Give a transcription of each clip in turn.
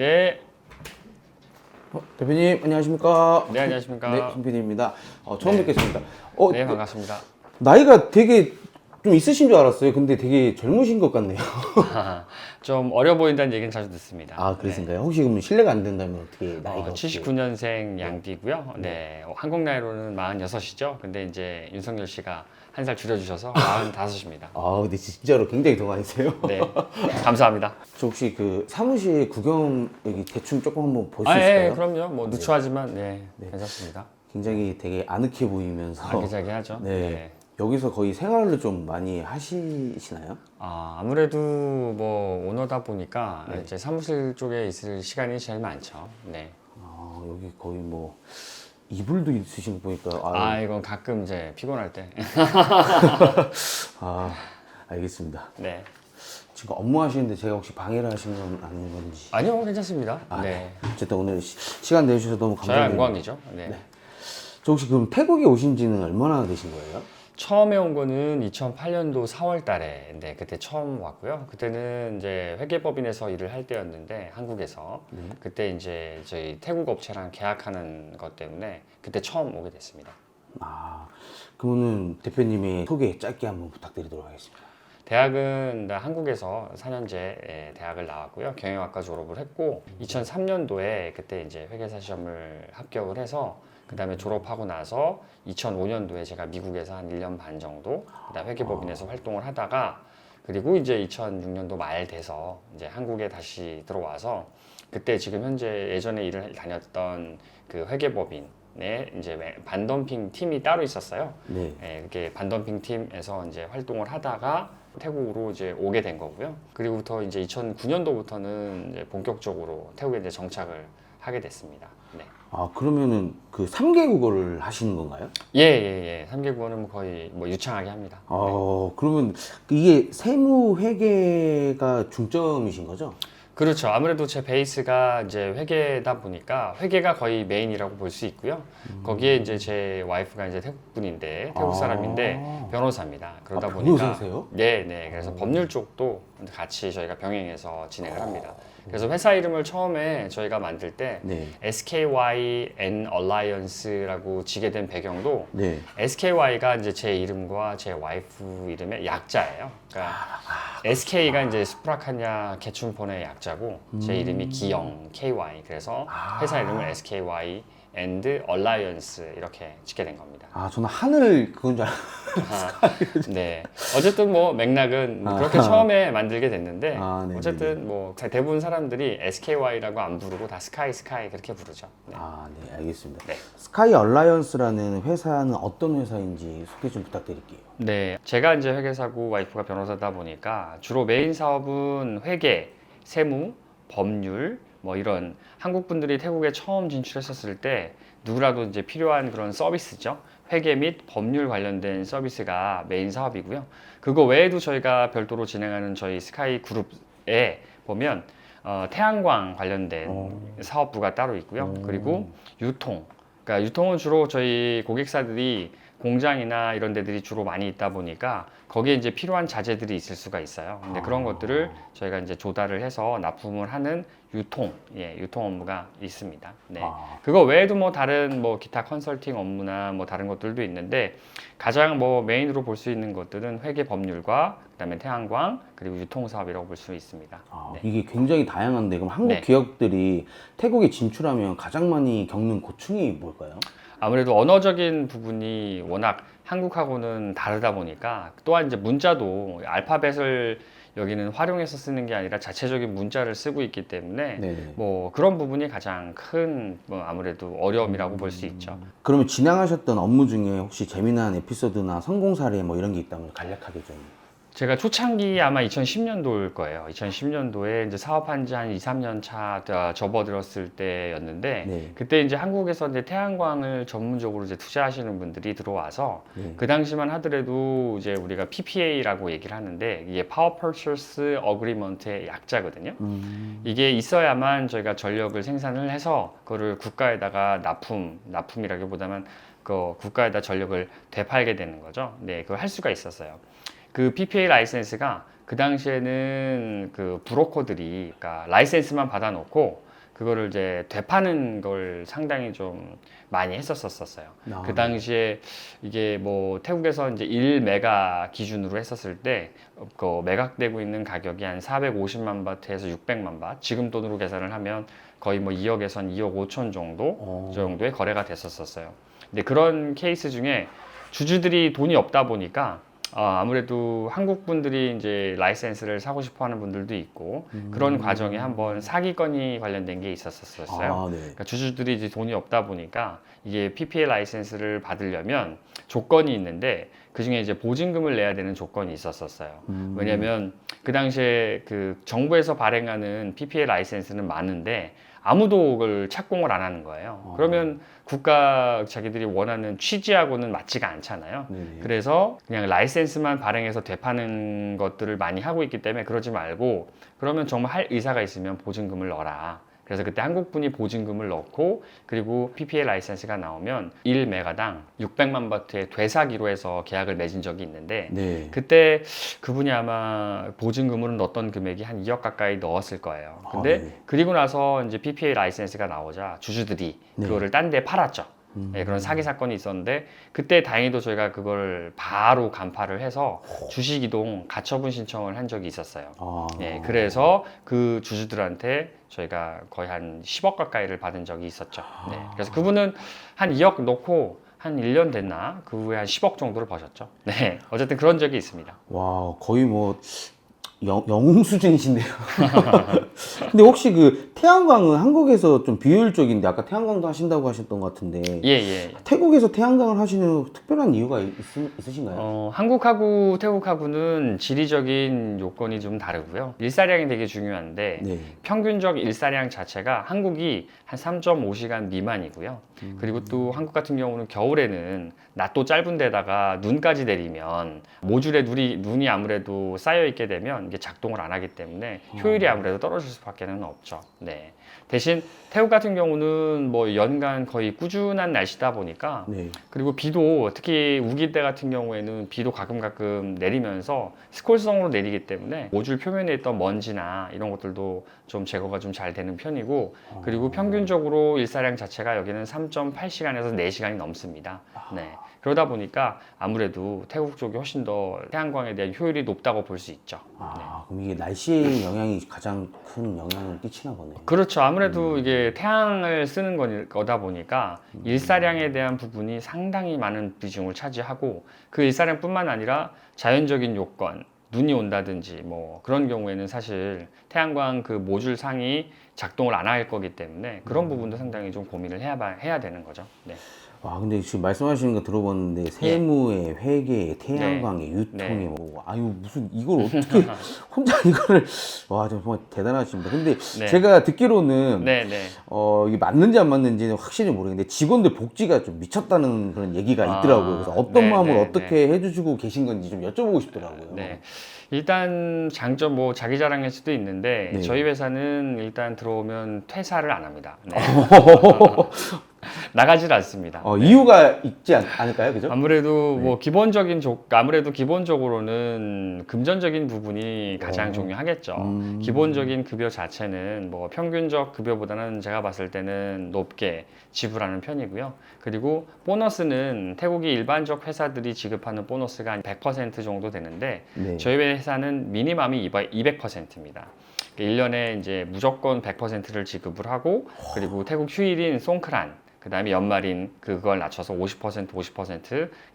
네, 대표님 안녕하십니까? 네 안녕하십니까? 네, 김PD입니다. 처음 네. 뵙겠습니다. 네 반갑습니다. 나이가 되게 좀 있으신 줄 알았어요. 근데 되게 젊으신 것 같네요. 좀 어려 보인다는 얘기는 자주 듣습니다. 아, 그러신가요? 혹시 그럼 실례가 안 된다면 어떻게 나이가 어떻게? 79년생 양띠고요. 네, 한국 나이로는 46이죠. 근데 이제 윤석열 씨가 한 살 줄여주셔서 45입니다. 아, 근데 진짜로 굉장히 동안이세요. 네, 감사합니다. 저 혹시 그 사무실 구경 여기 대충 조금 한번 볼 수 예, 있을까요? 그럼요. 뭐 누추하지만 네, 괜찮습니다. 굉장히 되게 아늑해 보이면서 아기자기하죠. 네. 여기서 거의 생활을 좀 많이 하시나요? 아무래도 뭐 오너다 보니까 이제 사무실 쪽에 있을 시간이 제일 많죠. 네. 여기 거의 뭐 이불도 있으신 거 보니까 이건 가끔 이제 피곤할 때. 알겠습니다. 네. 지금 업무하시는데 제가 혹시 방해를 하신 건 아닌 건지. 아니요, 괜찮습니다. 네. 어쨌든 오늘 시간 내주셔서 너무 저야 감사드립니다. 영광이죠. 네. 저 혹시 그럼 태국에 오신 지는 얼마나 되신 거예요? 처음에 온 거는 2008년도 4월 달에, 네, 그때 처음 왔고요. 그때는 이제 회계법인에서 일을 할 때였는데, 한국에서. 그때 이제 저희 태국 업체랑 계약하는 것 때문에 그때 처음 오게 됐습니다. 그러면은 대표님의 소개 짧게 한번 부탁드리도록 하겠습니다. 대학은 나 한국에서 4년제 대학을 나왔고요. 경영학과 졸업을 했고, 2003년도에 그때 이제 회계사 시험을 합격을 해서 그 다음에 졸업하고 나서 2005년도에 제가 미국에서 한 1년 반 정도 그다음에 회계법인에서 활동을 하다가 그리고 이제 2006년도 말 돼서 이제 한국에 다시 들어와서 그때 지금 현재 예전에 일을 다녔던 그 회계법인에 이제 반덤핑 팀이 따로 있었어요. 네. 이렇게 반덤핑 팀에서 이제 활동을 하다가 태국으로 이제 오게 된 거고요. 그리고부터 이제 2009년도부터는 이제 본격적으로 태국에 이제 정착을 하게 됐습니다. 네. 그러면은 그 3개국어를 하시는 건가요? 예. 3개국어는 거의 뭐 유창하게 합니다. 그러면 이게 세무 회계가 중점이신 거죠? 그렇죠. 아무래도 제 베이스가 이제 회계다 보니까 회계가 거의 메인이라고 볼 수 있고요. 거기에 이제 제 와이프가 이제 태국 분인데 태국 사람인데 변호사입니다. 그러다 보니까 변호사세요? 네. 그래서 법률 쪽도 같이 저희가 병행해서 진행을 합니다. 그래서 회사 이름을 처음에 저희가 만들 때 네. SKYN Alliance라고 지게 된 배경도 네. SKY가 이제 제 이름과 제 와이프 이름의 약자예요. 그러니까 SK가 이제 스프라카냐 개춘폰의 약자고 제 이름이 기영 KY. 그래서 회사 이름을 SKY and Alliance 이렇게 짓게 된 겁니다. 저는 하늘 그건 줄 알았어요. 네. 어쨌든 뭐 맥락은 그렇게 처음에 만들게 됐는데 네네네. 어쨌든 뭐 대부분 사람들이 SKY라고 안 부르고 다 스카이 그렇게 부르죠. 네. 네, 알겠습니다. 네. 스카이 얼라이언스라는 회사는 어떤 회사인지 소개 좀 부탁드릴게요. 네, 제가 이제 회계사고 와이프가 변호사다 보니까 주로 메인 사업은 회계, 세무, 법률 뭐 이런 한국 분들이 태국에 처음 진출했었을 때 누구라도 이제 필요한 그런 서비스죠. 회계 및 법률 관련된 서비스가 메인 사업이고요. 그거 외에도 저희가 별도로 진행하는 저희 스카이 그룹에 보면 태양광 관련된 사업부가 따로 있고요. 그리고 유통. 그러니까 유통은 주로 저희 고객사들이 공장이나 이런 데들이 주로 많이 있다 보니까 거기에 이제 필요한 자재들이 있을 수가 있어요. 근데 그런 것들을 저희가 이제 조달을 해서 납품을 하는 유통 업무가 있습니다. 네. 그거 외에도 뭐 다른 뭐 기타 컨설팅 업무나 뭐 다른 것들도 있는데 가장 뭐 메인으로 볼 수 있는 것들은 회계 법률과 그다음에 태양광 그리고 유통 사업이라고 볼 수 있습니다. 네. 이게 굉장히 다양한데 그럼 한국 네. 기업들이 태국에 진출하면 가장 많이 겪는 고충이 뭘까요? 아무래도 언어적인 부분이 워낙 한국하고는 다르다 보니까 또한 이제 문자도 알파벳을 여기는 활용해서 쓰는 게 아니라 자체적인 문자를 쓰고 있기 때문에 네네. 뭐 그런 부분이 가장 큰 뭐 아무래도 어려움이라고 볼 수 있죠. 그러면 진행하셨던 업무 중에 혹시 재미난 에피소드나 성공 사례 뭐 이런 게 있다면 간략하게 좀. 제가 초창기 아마 2010년도일 거예요. 2010년도에 이제 사업한 지 한 2, 3년 차 접어들었을 때였는데 네. 그때 이제 한국에서 이제 태양광을 전문적으로 이제 투자하시는 분들이 들어와서 그 당시만 하더라도 이제 우리가 PPA라고 얘기를 하는데 이게 Power Purchase Agreement의 약자거든요. 이게 있어야만 저희가 전력을 생산을 해서 그거를 국가에다가 납품이라기보다는 그 국가에다 전력을 되팔게 되는 거죠. 네, 그걸 할 수가 있었어요. 그 PPA 라이센스가 그 당시에는 그 브로커들이 그러니까 라이센스만 받아놓고 그거를 이제 되파는 걸 상당히 좀 많이 했었었어요. 아. 그 당시에 이게 뭐 태국에서 이제 1메가 기준으로 했었을 때 그 매각되고 있는 가격이 한 450만 바트에서 600만 바트, 지금 돈으로 계산을 하면 거의 뭐 2억에선 2억 5천 정도의 거래가 됐었어요. 근데 그런 케이스 중에 주주들이 돈이 없다 보니까 아무래도 한국 분들이 이제 라이센스를 사고 싶어 하는 분들도 있고 그런 과정에 한번 사기건이 관련된 게 있었어요. 아, 네. 그러니까 주주들이 이제 돈이 없다 보니까 이게 PPA 라이센스를 받으려면 조건이 있는데 그 중에 이제 보증금을 내야 되는 조건이 있었어요. 왜냐하면 그 당시에 그 정부에서 발행하는 PPA 라이센스는 많은데 아무도 그걸 착공을 안 하는 거예요. 그러면 국가 자기들이 원하는 취지하고는 맞지가 않잖아요. 네네. 그래서 그냥 라이센스만 발행해서 되파는 것들을 많이 하고 있기 때문에 그러지 말고 그러면 정말 할 의사가 있으면 보증금을 넣어라. 그래서 그때 한국분이 보증금을 넣고 그리고 PPA 라이센스가 나오면 1메가당 600만 바트의 되사기로 해서 계약을 맺은 적이 있는데 네. 그때 그분이 아마 보증금으로 넣었던 금액이 한 2억 가까이 넣었을 거예요. 근데 네. 그리고 나서 이제 PPA 라이센스가 나오자 주주들이 네. 그거를 딴 데 팔았죠. 네, 그런 사기 사건이 있었는데 그때 다행히도 저희가 그걸 바로 간파를 해서 주식 이동 가처분 신청을 한 적이 있었어요. 아. 네, 그래서 그 주주들한테 저희가 거의 한 10억 가까이를 받은 적이 있었죠. 네, 그래서 그분은 한 2억 넣고 한 1년 됐나? 그 후에 한 10억 정도를 버셨죠. 네, 어쨌든 그런 적이 있습니다. 와, 거의 뭐 영웅 수준이신데요. 근데 혹시 그 태양광은 한국에서 좀 비효율적인데 아까 태양광도 하신다고 하셨던 것 같은데 예, 예. 태국에서 태양광을 하시는 특별한 이유가 있으신가요? 한국하고 태국하고는 지리적인 요건이 좀 다르고요. 일사량이 되게 중요한데 네. 평균적 일사량 자체가 한국이 한 3.5시간 미만이고요. 그리고 또 한국 같은 경우는 겨울에는 낮도 짧은 데다가 눈까지 내리면 모듈에 눈이 아무래도 쌓여 있게 되면 이게 작동을 안 하기 때문에 효율이 아무래도 떨어질 수밖에는 없죠. 네. 대신 태국 같은 경우는 뭐 연간 거의 꾸준한 날씨다 보니까 네. 그리고 비도 특히 우기 때 같은 경우에는 비도 가끔 내리면서 스콜성으로 내리기 때문에 모듈 표면에 있던 먼지나 이런 것들도 좀 제거가 좀 잘 되는 편이고 그리고 평균적으로 일사량 자체가 여기는 3.8시간에서 4시간이 넘습니다. 네. 그러다 보니까 아무래도 태국 쪽이 훨씬 더 태양광에 대한 효율이 높다고 볼 수 있죠. 아, 그럼 이게 날씨의 영향이 가장 큰 영향을 끼치나 보네요. 그렇죠. 아무래도 이게 태양을 쓰는 거다 보니까 일사량에 대한 부분이 상당히 많은 비중을 차지하고 그 일사량뿐만 아니라 자연적인 요건, 눈이 온다든지 뭐 그런 경우에는 사실 태양광 그 모듈 상이 작동을 안 할 거기 때문에 그런 부분도 상당히 좀 고민을 해야 되는 거죠. 네. 와, 근데 지금 말씀하시는 거 들어봤는데 세무에 회계에 태양광에 네. 유통에 네. 뭐 아유 무슨 이걸 어떻게 혼자 이거를 와 정말 대단하십니다. 근데 네. 제가 듣기로는 네, 네. 이게 맞는지 안 맞는지는 확실히 모르겠는데 직원들 복지가 좀 미쳤다는 그런 얘기가 있더라고요. 그래서 어떤 네, 마음으로 네, 어떻게 해주시고 계신 건지 좀 여쭤보고 싶더라고요. 네. 일단 장점 뭐 자기 자랑일 수도 있는데 네. 저희 회사는 일단 들어오면 퇴사를 안 합니다. 네. 나가질 않습니다. 네. 이유가 있지 않을까요, 그죠? 아무래도 뭐 아무래도 기본적으로는 금전적인 부분이 가장 중요하겠죠. 기본적인 급여 자체는 뭐 평균적 급여보다는 제가 봤을 때는 높게 지불하는 편이고요. 그리고 보너스는 태국이 일반적 회사들이 지급하는 보너스가 한 100% 정도 되는데 네. 저희 회사는 미니멈이 200%입니다. 1년에 이제 무조건 100%를 지급을 하고 그리고 태국 휴일인 송크란 그 다음에 연말인 그걸 낮춰서 50%,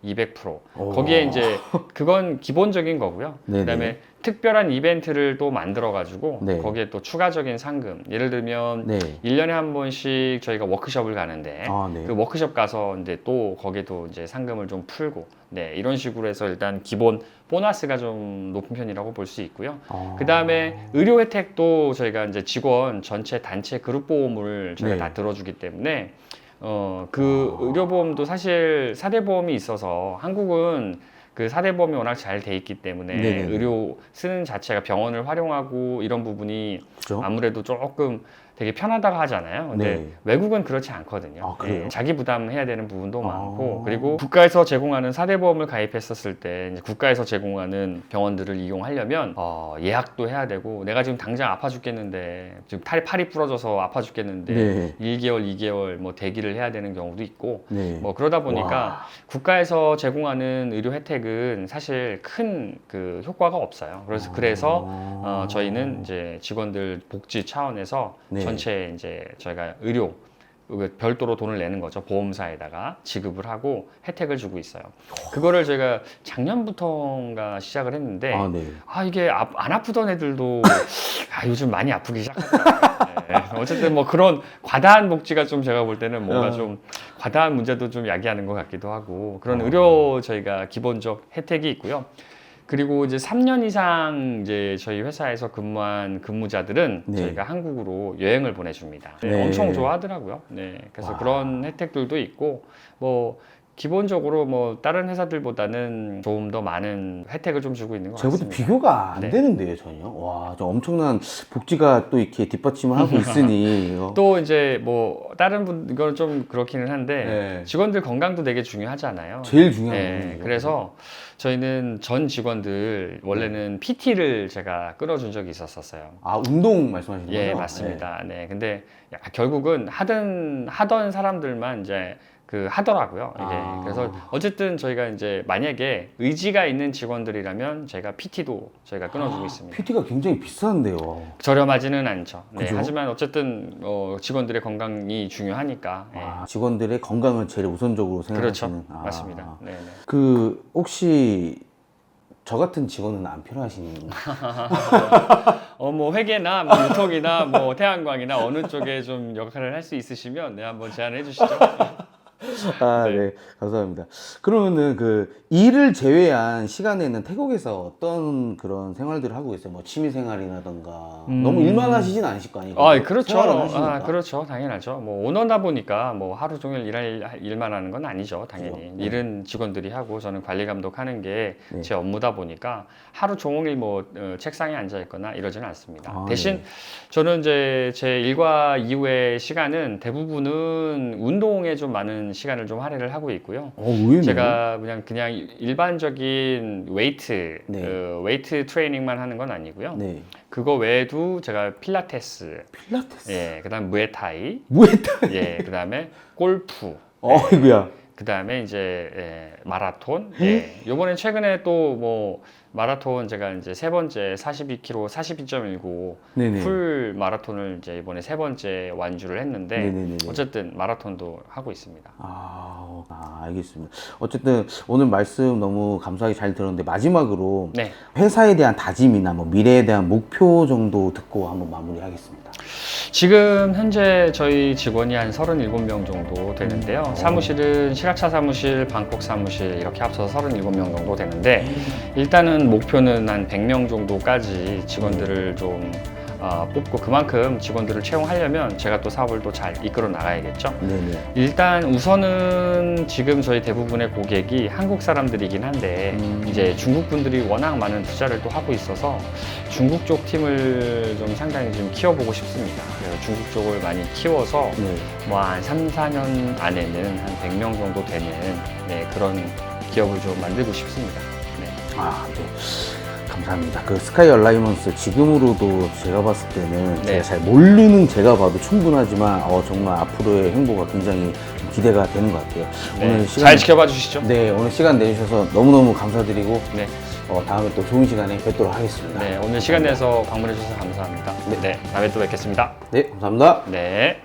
200% 거기에 이제 그건 기본적인 거고요. 네네. 그 다음에 특별한 이벤트를 또 만들어 가지고 네. 거기에 또 추가적인 상금 예를 들면 네. 1년에 한 번씩 저희가 워크숍을 가는데 네. 그 워크숍 가서 이제 또 거기도 이제 상금을 좀 풀고 네 이런 식으로 해서 일단 기본 보너스가 좀 높은 편이라고 볼 수 있고요. 그 다음에 의료 혜택도 저희가 이제 직원 전체 단체 그룹 보험을 저희가 네. 다 들어주기 때문에 그 의료보험도 사실 4대 보험이 있어서 한국은 그 4대 보험이 워낙 잘 돼 있기 때문에 네네네. 의료 쓰는 자체가 병원을 활용하고 이런 부분이 그죠? 아무래도 조금 되게 편하다고 하잖아요. 근데 네. 외국은 그렇지 않거든요. 아, 그래요? 예, 자기 부담해야 되는 부분도 많고 아. 그리고 국가에서 제공하는 4대 보험을 가입했었을 때 이제 국가에서 제공하는 병원들을 이용하려면 예약도 해야 되고 내가 지금 당장 아파 죽겠는데 지금 팔이 부러져서 아파 죽겠는데 네. 1개월, 2개월 뭐 대기를 해야 되는 경우도 있고 네. 뭐 그러다 보니까 와. 국가에서 제공하는 의료 혜택은 사실 큰 그 효과가 없어요. 그래서 저희는 이제 직원들 복지 차원에서 네. 전체 이제 저희가 의료 별도로 돈을 내는 거죠. 보험사에다가 지급을 하고 혜택을 주고 있어요. 그거를 저희가 작년부터인가 시작을 했는데 아, 네. 이게 안 아프던 애들도 요즘 많이 아프기 시작했다. 네. 어쨌든 뭐 그런 과다한 복지가 좀 제가 볼 때는 뭔가 좀 과다한 문제도 좀 야기하는 것 같기도 하고 그런 의료 저희가 기본적 혜택이 있고요. 그리고 이제 3년 이상 이제 저희 회사에서 근무한 근무자들은 네. 저희가 한국으로 여행을 보내줍니다. 네. 엄청 좋아하더라고요. 네, 그래서 와. 그런 혜택들도 있고 뭐 기본적으로 뭐 다른 회사들보다는 좀 더 많은 혜택을 좀 주고 있는 것 제가 볼 때 같습니다. 비교가 안 네. 되는데요, 전혀. 와, 저 엄청난 복지가 또 이렇게 뒷받침을 하고 있으니. 또 이제 뭐 다른 분 이건 좀 그렇기는 한데 네. 직원들 건강도 되게 중요하잖아요. 제일 중요한 네, 부분이죠. 그래서 저희는 전 직원들 원래는 PT를 제가 끌어준 적이 있었어요. 아, 운동 말씀하시는 거죠? 예, 맞습니다. 네, 근데 결국은 하던 사람들만 이제 하더라고요. 이게 아. 그래서 어쨌든 저희가 이제 만약에 의지가 있는 직원들이라면 제가 PT도 저희가 끊어주고 있습니다. PT가 굉장히 비싼데요. 저렴하지는 않죠. 네, 그죠? 하지만 어쨌든 직원들의 건강이 중요하니까. 예. 직원들의 건강을 제일 우선적으로 그렇죠, 생각하시는. 맞습니다. 네, 네. 그 혹시 저 같은 직원은 안 필요하신? 뭐 회계나 뭐 유통이나 뭐 태양광이나 어느 쪽에 좀 역할을 할 수 있으시면 네, 한번 제안을 해주시죠. 아, 네. 네. 감사합니다. 그러면은 그 일을 제외한 시간에는 태국에서 어떤 그런 생활들을 하고 계세요? 뭐 취미 생활이라던가 너무 일만 하시진 않으실 거 아니에요? 그렇죠. 생활은 하시니까. 그렇죠. 당연하죠. 뭐 오너다 보니까 뭐 하루 종일 일만 하는 건 아니죠. 당연히. 그렇죠. 네. 일은 직원들이 하고 저는 관리 감독하는 게 네. 제 업무다 보니까 하루 종일 뭐 책상에 앉아 있거나 이러지는 않습니다. 아, 대신 네. 저는 이제 제 일과 이후의 시간은 대부분은 운동에 좀 많은 시간을 좀 할애를 하고 있고요. 의외네요. 제가 그냥 일반적인 웨이트 네. 웨이트 트레이닝만 하는 건 아니고요. 네. 그거 외에도 제가 필라테스, 필라테스. 예, 그다음 무에타이, 무에타이. 예, 그다음에 골프, 어이구야. 그다음에 이제 마라톤. 예. 요번에 최근에 또 뭐 마라톤 제가 이제 세 번째 42km 42.19 네네. 풀 마라톤을 이제 이번에 세 번째 완주를 했는데 네네네네. 어쨌든 마라톤도 하고 있습니다. 알겠습니다. 어쨌든 오늘 말씀 너무 감사하게 잘 들었는데 마지막으로 네. 회사에 대한 다짐이나 뭐 미래에 대한 목표 정도 듣고 한번 마무리하겠습니다. 지금 현재 저희 직원이 한 37명 정도 되는데요. 사무실은 실학차 사무실, 방콕 사무실 이렇게 합쳐서 37명 정도 되는데 일단은 목표는 한 100명 정도까지 직원들을 좀 뽑고 그만큼 직원들을 채용하려면 제가 또 사업을 또 잘 이끌어 나가야겠죠. 네네. 일단 우선은 지금 저희 대부분의 고객이 한국 사람들이긴 한데 이제 중국 분들이 워낙 많은 투자를 또 하고 있어서 중국 쪽 팀을 좀 상당히 좀 키워보고 싶습니다. 그래서 중국 쪽을 많이 키워서 네. 뭐 한 3, 4년 안에는 한 100명 정도 되는 그런 기업을 좀 만들고 싶습니다. 네. 네. 감사합니다. 그 스카이 얼라이먼스 지금으로도 제가 봤을 때는 네. 제가 잘 모르는 제가 봐도 충분하지만 정말 앞으로의 행보가 굉장히 좀 기대가 되는 것 같아요. 네. 오늘 시간 잘 지켜봐 주시죠. 네, 오늘 시간 내주셔서 너무너무 감사드리고 네. 다음에 또 좋은 시간에 뵙도록 하겠습니다. 네, 오늘 시간 내서 방문해 주셔서 감사합니다. 네, 다음에 또 뵙겠습니다. 네, 감사합니다. 네.